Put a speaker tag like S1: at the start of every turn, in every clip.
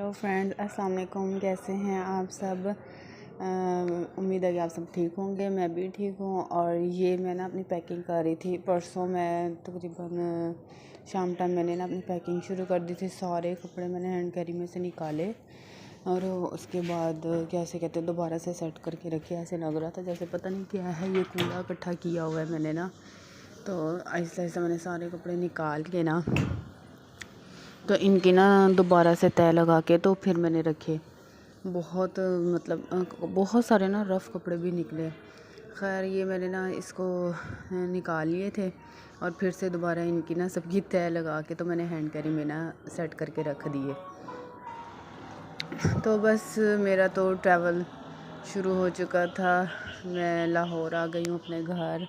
S1: Hello friends, अस्सलाम वालेकुम। कैसे हैं आप सब? उम्मीद है कि आप सब ठीक होंगे। मैं भी ठीक हूँ। और ये मैं ना अपनी पैकिंग कर रही थी। परसों मैं तकरीबन शाम टाइम मैंने ना अपनी पैकिंग शुरू कर दी थी। सारे कपड़े मैंने हैंड कैरी में से निकाले और उसके बाद कैसे कहते दोबारा से सेट करके रखे। ऐसे लग रहा था जैसे पता नहीं क्या है, ये कूड़ा इकट्ठा किया हुआ है मैंने ना। तो आहिस्ता आहिस्ता मैंने सारे कपड़े निकाल के ना, तो इनकी ना दोबारा से तय लगा के तो फिर मैंने रखे। बहुत बहुत सारे ना रफ़ कपड़े भी निकले। खैर ये मैंने ना इसको निकाल लिए थे और फिर से दोबारा इनकी ना सबकी तय लगा के तो मैंने हैंड कैरी में ना सेट करके रख दिए। तो बस मेरा तो ट्रैवल शुरू हो चुका था। मैं लाहौर आ गई हूँ अपने घर,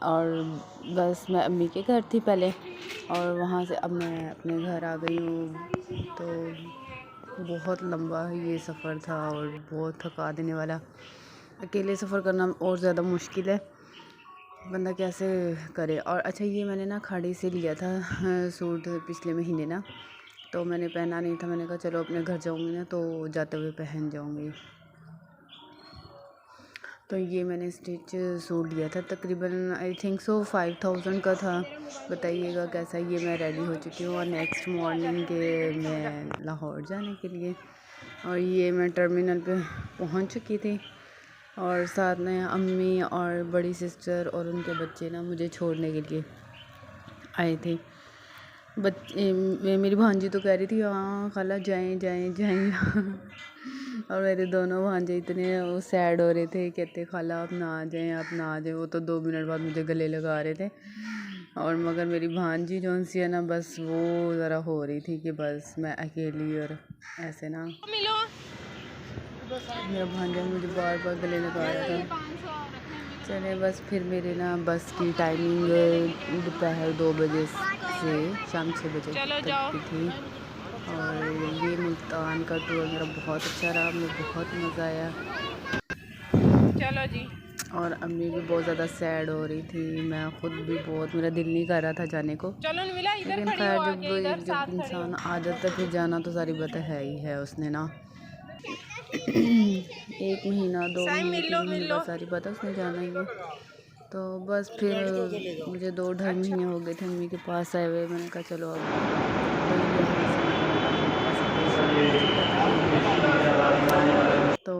S1: और बस मैं अम्मी के घर थी पहले, और वहाँ से अब मैं अपने घर आ गई हूँ। तो बहुत लंबा ये सफ़र था और बहुत थका देने वाला। अकेले सफ़र करना और ज़्यादा मुश्किल है, बंदा कैसे करे। और अच्छा, ये मैंने ना खाड़ी से लिया था सूट पिछले महीने ना, तो मैंने पहना नहीं था। मैंने कहा चलो अपने घर जाऊँगी ना तो जाते हुए पहन जाऊँगी। तो ये मैंने स्टिच सूट लिया था, तकरीबन आई थिंक सो 5000 का था। बताइएगा कैसा। ये मैं रेडी हो चुकी हूँ और नेक्स्ट मॉर्निंग के मैं लाहौर जाने के लिए। और ये मैं टर्मिनल पे पहुँच चुकी थी और साथ में अम्मी और बड़ी सिस्टर और उनके बच्चे ना मुझे छोड़ने के लिए आए थे। मेरी भांजी तो कह रही थी हाँ खाला जाएं जाएं जाएं और मेरे दोनों भांजे इतने वो सैड हो रहे थे, कहते खाला आप ना आ जाएं, आप ना आ जाएं। वो तो 2 मिनट बाद मुझे गले लगा रहे थे। और मगर मेरी भांजी जो सी है ना, बस वो ज़रा हो रही थी कि बस मैं अकेली और ऐसे ना। मेरा भांजा मुझे बार बार गले लगा रहा था। चले बस फिर मेरे ना बस की टाइमिंग दोपहर 2 बजे से शाम 6 बजे तक की थी। और ये मुल्तान का टूर मेरा बहुत अच्छा रहा, मुझे बहुत मज़ा आया। चलो जी। और अम्मी भी बहुत ज़्यादा सैड हो रही थी, मैं ख़ुद भी बहुत, मेरा दिल नहीं कर रहा था जाने को। लेकिन खैर जब इंसान आ जाता है फिर जाना तो सारी बात है ही है। उसने ना 1 महीना 2 महीने 3 महीने बाद सारी बात है उसने जाना ही है। तो बस फिर मुझे 2-2.5 महीने हो गए थे अम्मी के पास आए हुए। मैंने कहा चलो अब तो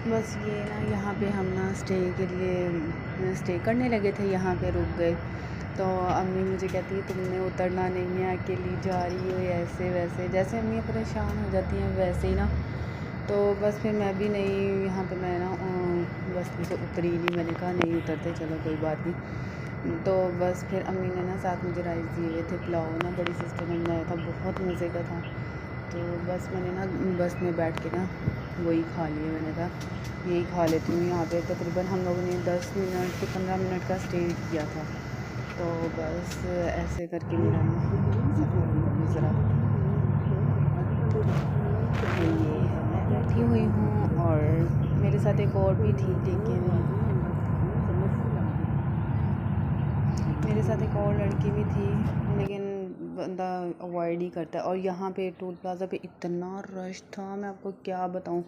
S1: बस ये ना यहाँ पे हम ना स्टे करने लगे थे, यहाँ पे रुक गए। तो अम्मी मुझे कहती है तुमने उतरना नहीं है, अकेली जा रही हो ऐसे वैसे। जैसे अम्मी परेशान हो जाती हैं वैसे ही ना। तो बस फिर मैं भी नहीं, यहाँ पे मैं ना बस मुझे उतरी नहीं। मैंने कहा नहीं उतरते, चलो कोई बात नहीं। तो बस फिर अम्मी ने ना साथ मुझे राइस दिए हुए थे, पुलाव ना बड़ी सिस्टर ने बनाया था, बहुत मज़े का था। तो बस मैंने ना बस में बैठ के ना वही खा लिए। मैंने कहा यही खा लेती हूँ। यहाँ पे तकरीबन हम लोगों ने 10 मिनट से 15 मिनट का स्टे किया था। तो बस ऐसे करके मेरा ना सफ़र गुज़रा। तो ये है, मैं बैठी हुई हूँ और मेरे साथ एक और भी थी, लेकिन मेरे साथ एक और लड़की भी थी, लेकिन बंदा अवॉइड ही करता है। और यहाँ पे टोल प्लाज़ा पे इतना रश था, मैं आपको क्या बताऊँ।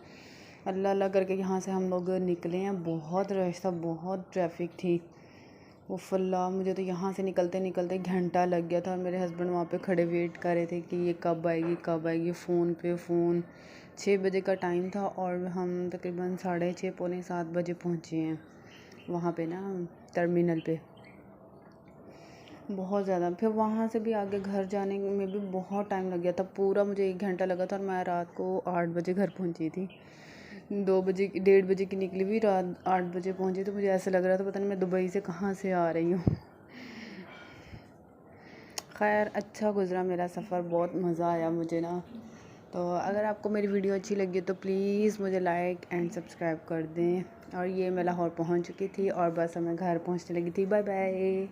S1: अल्लाह अल्लाह करके यहाँ से हम लोग निकले हैं, बहुत रश था, बहुत ट्रैफिक थी। वो फल्ला, मुझे तो यहाँ से निकलते निकलते घंटा लग गया था। और मेरे हस्बैंड वहाँ पे खड़े वेट कर रहे थे कि ये कब आएगी कब आएगी। फ़ोन पे फ़ोन। 6 बजे का टाइम था और हम तकरीबन 6:30 पौने 7 बजे पहुँचे हैं वहाँ पे ना टर्मिनल पे। बहुत ज़्यादा, फिर वहाँ से भी आगे घर जाने में भी बहुत टाइम लग गया था। पूरा मुझे 1 घंटा लगा था और मैं रात को 8 बजे घर पहुँची थी। 2 बजे 1:30 बजे की निकली हुई, रात 8 बजे पहुँची। तो मुझे ऐसा लग रहा था पता नहीं मैं दुबई से कहाँ से आ रही हूँ। खैर अच्छा गुज़रा मेरा सफ़र, बहुत मज़ा आया मुझे ना। तो अगर आपको मेरी वीडियो अच्छी लगी तो प्लीज़ मुझे लाइक एंड सब्सक्राइब कर दें। और ये मैं लाहौर पहुँच चुकी थी और बस मैं घर पहुँचने लगी थी। Bye bye.